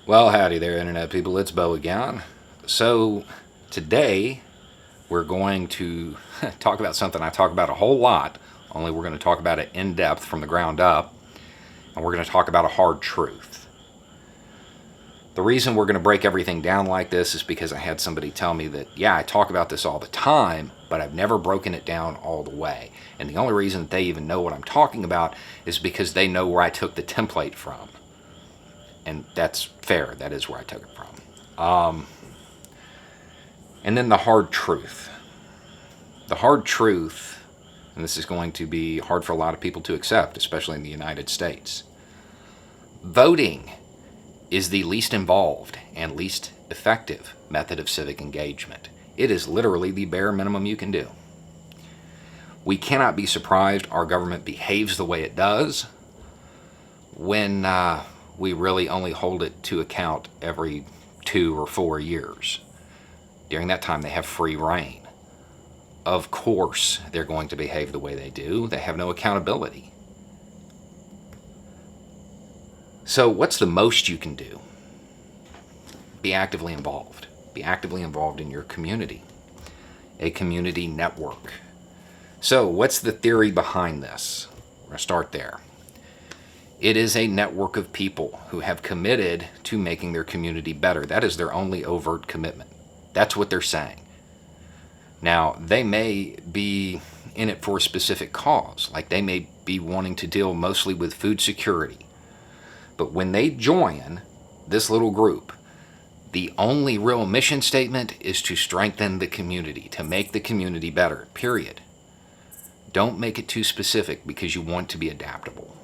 Well, howdy there, Internet people. It's Bo again. So, today we're going to talk about something I talk about a whole lot, only we're going to talk about it in depth from the ground up, and we're going to talk about a hard truth. The reason we're going to break everything down like this is because I had somebody tell me that, yeah, I talk about this all the time, but I've never broken it down all the way. And the only reason that they even know what I'm talking about is because they know where I took the template from. And that's fair. That is where I took it from. And then the hard truth. The hard truth, and this is going to be hard for a lot of people to accept, especially in the United States. Voting is the least involved and least effective method of civic engagement. It is literally the bare minimum you can do. We cannot be surprised our government behaves the way it does when we really only hold it to account every 2 or 4 years. During that time, they have free reign. Of course, they're going to behave the way they do. They have no accountability. So, what's the most you can do? Be actively involved. Be actively involved in your community, a community network. So, what's the theory behind this? We're going to start there. It is a network of people who have committed to making their community better. That is their only overt commitment. That's what they're saying. Now, they may be in it for a specific cause, like they may be wanting to deal mostly with food security. But when they join this little group, the only real mission statement is to strengthen the community, to make the community better, period. Don't make it too specific because you want to be adaptable.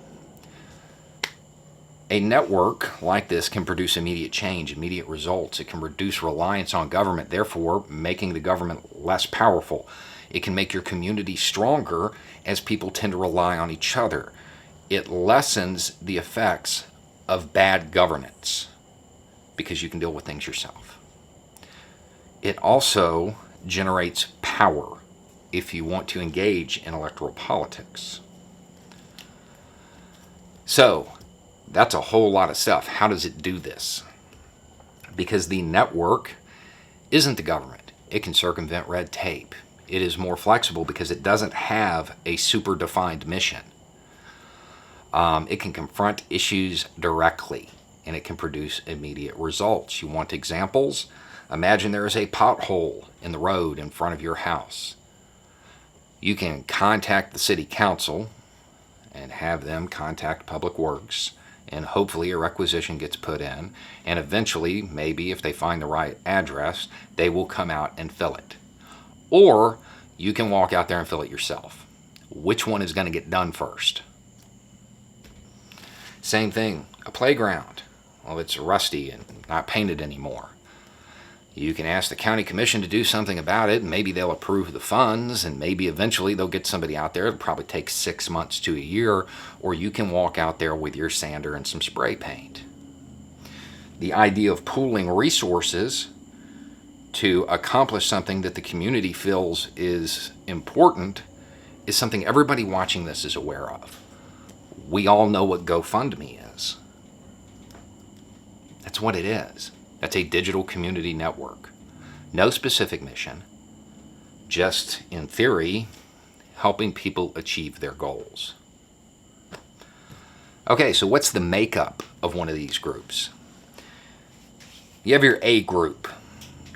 A network like this can produce immediate change, immediate results. It can reduce reliance on government, therefore making the government less powerful. It can make your community stronger as people tend to rely on each other. It lessens the effects of bad governance because you can deal with things yourself. It also generates power if you want to engage in electoral politics. So, that's a whole lot of stuff. How does it do this? Because the network isn't the government. It can circumvent red tape. It is more flexible because it doesn't have a super defined mission. It can confront issues directly, and it can produce immediate results. You want examples? Imagine there is a pothole in the road in front of your house. You can contact the city council and have them contact Public Works, and hopefully a requisition gets put in, and eventually, maybe if they find the right address, they will come out and fill it. Or you can walk out there and fill it yourself. Which one is going to get done first? Same thing, a playground. Well, it's rusty and not painted anymore. You can ask the county commission to do something about it, and maybe they'll approve the funds, and maybe eventually they'll get somebody out there. It'll probably take 6 months to a year, or you can walk out there with your sander and some spray paint. The idea of pooling resources to accomplish something that the community feels is important is something everybody watching this is aware of. We all know what GoFundMe is. That's what it is. That's a digital community network. No specific mission, just, in theory, helping people achieve their goals. Okay, so what's the makeup of one of these groups? You have your A group.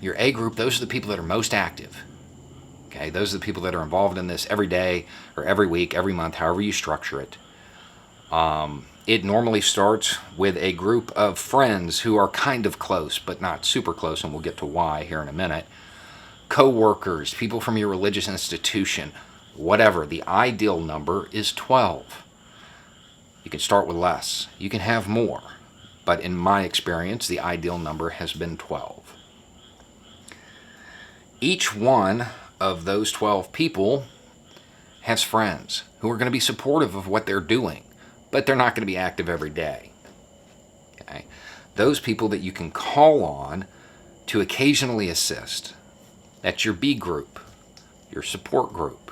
Your A group, those are the people that are most active. Okay, those are the people that are involved in this every day or every week, every month, however you structure it. It normally starts with a group of friends who are kind of close, but not super close, and we'll get to why here in a minute. Co-workers, people from your religious institution, whatever. The ideal number is 12. You can start with less. You can have more. But in my experience, the ideal number has been 12. Each one of those 12 people has friends who are going to be supportive of what they're doing, but they're not going to be active every day. Okay? Those people that you can call on to occasionally assist, that's your B group, your support group.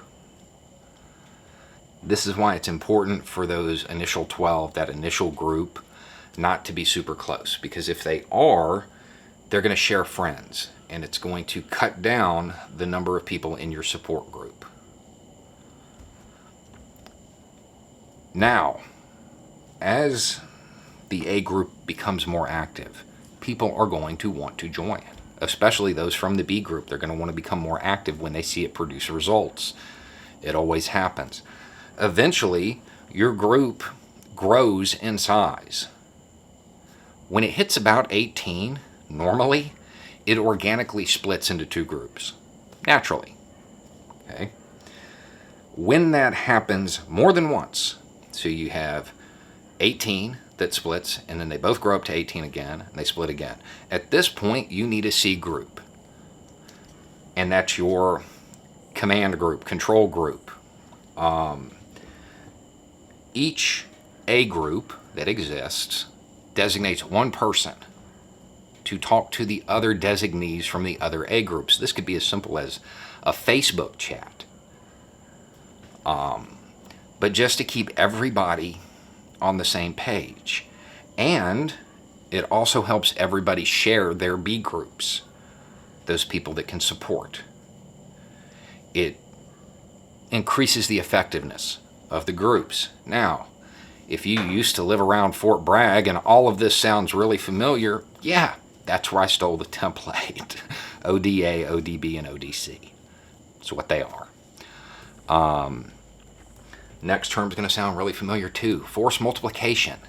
This is why it's important for those initial 12, that initial group, not to be super close, because if they are, they're going to share friends, and it's going to cut down the number of people in your support group. Now, as the A group becomes more active, people are going to want to join, especially those from the B group. They're going to want to become more active when they see it produce results. It always happens. Eventually, your group grows in size. When it hits about 18, normally, it organically splits into two groups, naturally. Okay? When that happens more than once, so you have 18 that splits, and then they both grow up to 18 again, and they split again. At this point, you need a C group. And that's your command group, control group. Each A group that exists designates one person to talk to the other designees from the other A groups. This could be as simple as a Facebook chat. But just to keep everybody on the same page. And it also helps everybody share their B groups, those people that can support. It increases the effectiveness of the groups. Now, if you used to live around Fort Bragg and all of this sounds really familiar, yeah, that's where I stole the template. ODA, ODB, and ODC. That's what they are. Next term is going to sound really familiar too. Force multiplication.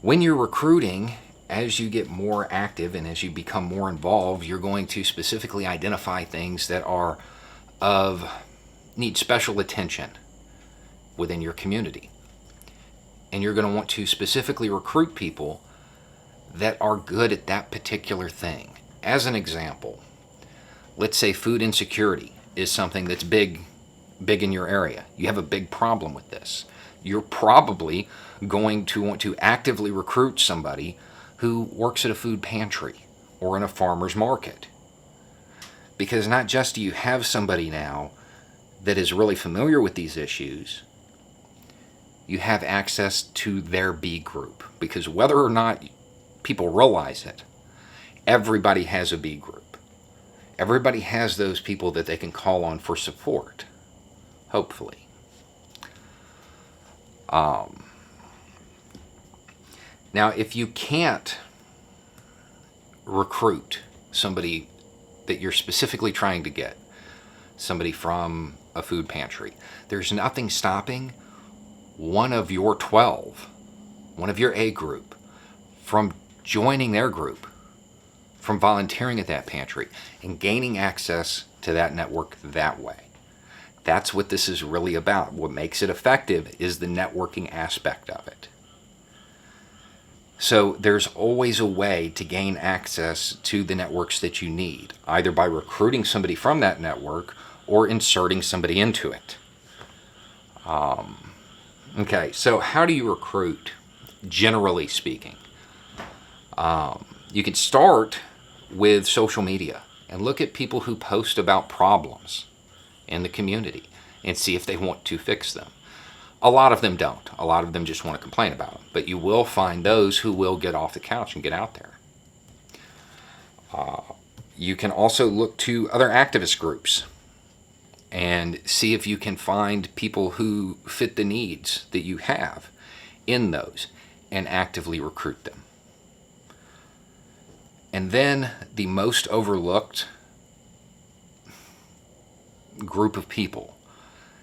When you're recruiting, as you get more active and as you become more involved, you're going to specifically identify things that are need special attention within your community. And you're going to want to specifically recruit people that are good at that particular thing. As an example, let's say food insecurity is something that's big in your area. You have a big problem with this. You're probably going to want to actively recruit somebody who works at a food pantry or in a farmer's market. Because not just do you have somebody now that is really familiar with these issues, you have access to their B group. Because whether or not people realize it, everybody has a B group. Everybody has those people that they can call on for support. Hopefully. Now, if you can't recruit somebody that you're specifically trying to get, somebody from a food pantry, there's nothing stopping one of your 12, one of your A group, from joining their group, from volunteering at that pantry, and gaining access to that network that way. That's what this is really about. What makes it effective is the networking aspect of it. So there's always a way to gain access to the networks that you need, either by recruiting somebody from that network or inserting somebody into it. Okay, so how do you recruit, generally speaking? You can start with social media and look at people who post about problems in the community and see if they want to fix them. A lot of them don't. A lot of them just want to complain about them. But you will find those who will get off the couch and get out there. You can also look to other activist groups and see if you can find people who fit the needs that you have in those and actively recruit them. And then the most overlooked group of people,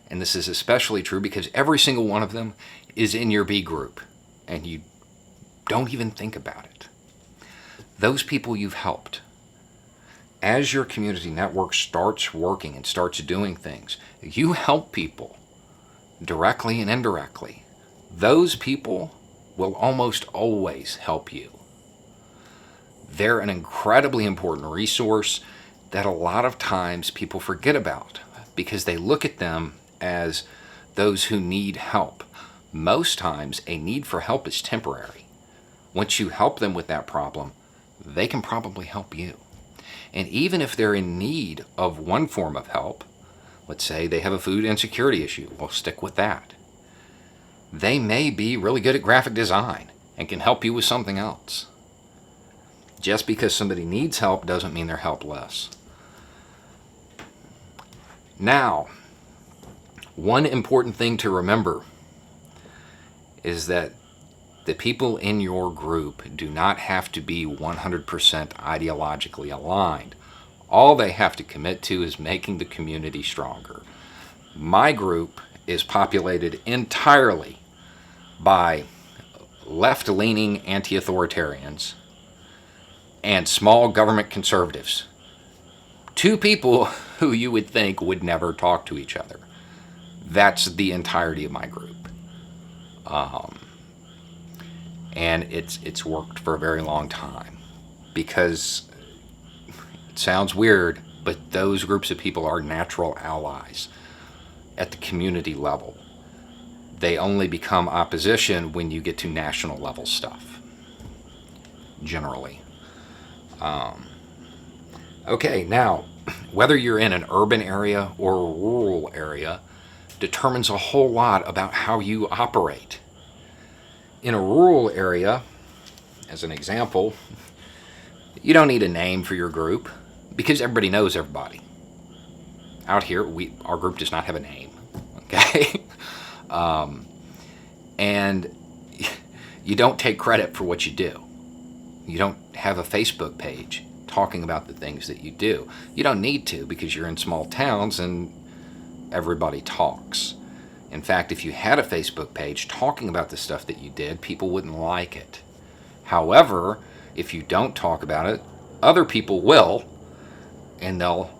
and this is especially true because every single one of them is in your B group and you don't even think about it. Those people you've helped. As your community network starts working and starts doing things, you help people directly and indirectly. Those people will almost always help you. They're an incredibly important resource that a lot of times people forget about because they look at them as those who need help. Most times, a need for help is temporary. Once you help them with that problem, they can probably help you. And even if they're in need of one form of help, let's say they have a food insecurity issue, we'll stick with that. they may be really good at graphic design and can help you with something else. Just because somebody needs help doesn't mean they're helpless. Now, one important thing to remember is that the people in your group do not have to be 100% ideologically aligned. All they have to commit to is making the community stronger. My group is populated entirely by left-leaning anti-authoritarians and small government conservatives. Two people who you would think would never talk to each other. That's the entirety of my group. And it's worked for a very long time, because it sounds weird, but those groups of people are natural allies at the community level. They only become opposition when you get to national level stuff, generally. Okay, now, whether you're in an urban area or a rural area determines a whole lot about how you operate. In a rural area, as an example, you don't need a name for your group because everybody knows everybody. Out here, our group does not have a name, okay? And you don't take credit for what you do. You don't have a Facebook page talking about the things that you do. You don't need to, because you're in small towns and everybody talks. In fact, if you had a Facebook page talking about the stuff that you did, people wouldn't like it. However, if you don't talk about it, other people will, and they'll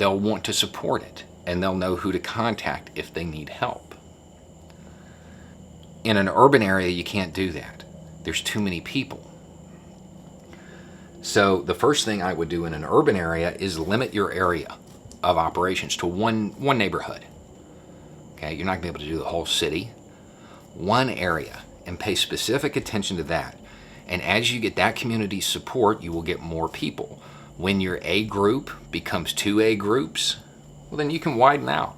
want to support it, and they'll know who to contact if they need help. In an urban area, you can't do that. There's too many people. So the first thing I would do in an urban area is limit your area of operations to one neighborhood. Okay, you're not going to be able to do the whole city. One area, and pay specific attention to that. And as you get that community support, you will get more people. When your A group becomes 2A groups, well, then you can widen out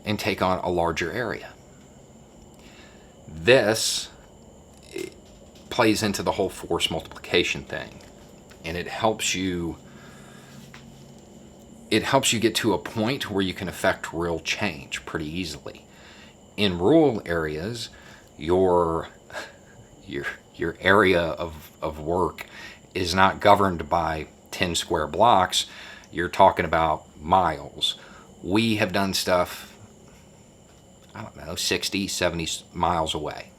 and take on a larger area. This plays into the whole force multiplication thing, and it helps you get to a point where you can affect real change pretty easily. In rural areas, your area of work is not governed by 10 square blocks. You're talking about miles. We have done stuff, 60, 70 miles away,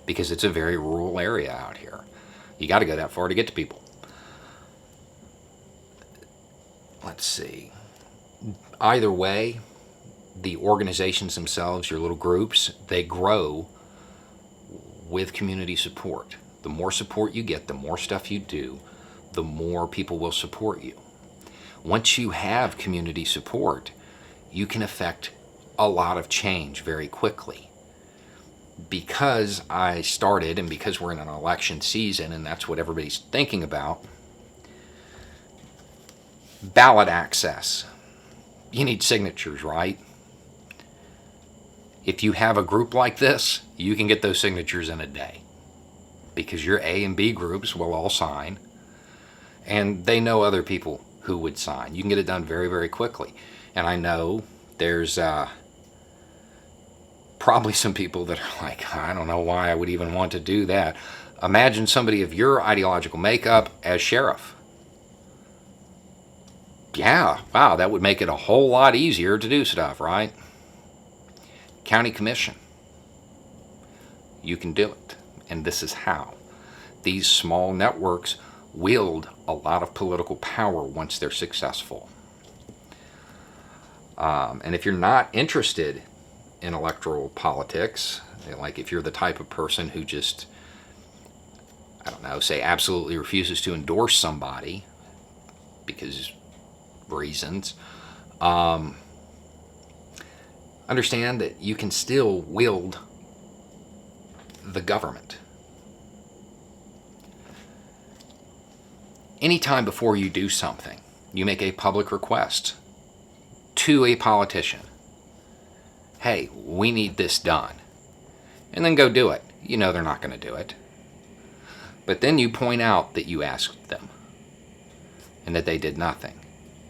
because it's a very rural area out here. You got to go that far to get to people. Let's see. Either way, the organizations themselves, your little groups, they grow with community support. The more support you get, the more stuff you do, the more people will support you. Once you have community support, you can affect a lot of change very quickly. Because I started, and because we're in an election season, and that's what everybody's thinking about, ballot access. You need signatures, right? If you have a group like this, you can get those signatures in a day, because your A and B groups will all sign, and they know other people who would sign. You can get it done very, very quickly. And I know there's probably some people that are like, I don't know why I would even want to do that. Imagine somebody of your ideological makeup as sheriff. Yeah, wow, that would make it a whole lot easier to do stuff, right? County commission. You can do it. And this is how. These small networks wield a lot of political power once they're successful. And if you're not interested in electoral politics, like if you're the type of person who just, say absolutely refuses to endorse somebody because reasons, understand that you can still wield the government. Anytime before you do something, you make a public request to a politician. hey, we need this done. And then go do it. You know they're not going to do it. But then you point out that you asked them and that they did nothing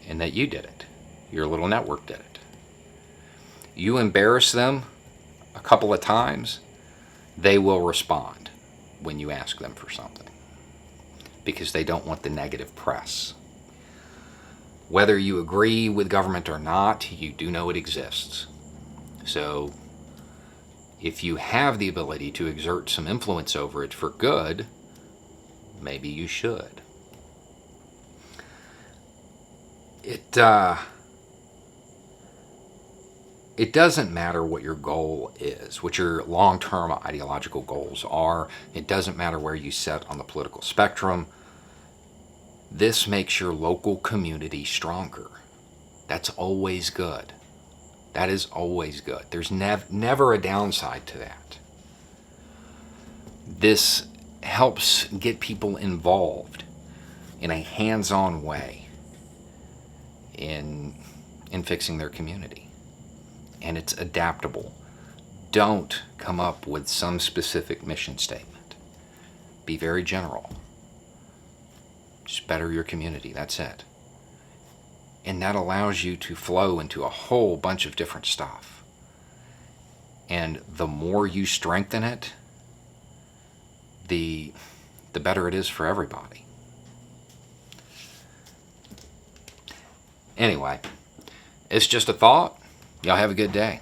and that you did it. Your little network did it. You embarrass them a couple of times, they will respond when you ask them for something because they don't want the negative press. Whether you agree with government or not, you do know it exists. So if you have the ability to exert some influence over it for good, maybe you should. It doesn't matter what your goal is, what your long-term ideological goals are. It doesn't matter where you sit on the political spectrum. This makes your local community stronger. That's always good. That is always good. There's never a downside to that. This helps get people involved in a hands-on way in fixing their community. And it's adaptable. Don't come up with some specific mission statement. Be very general. Just better your community, that's it. And that allows you to flow into a whole bunch of different stuff. And the more you strengthen it, the better it is for everybody. Anyway, it's just a thought. Y'all have a good day.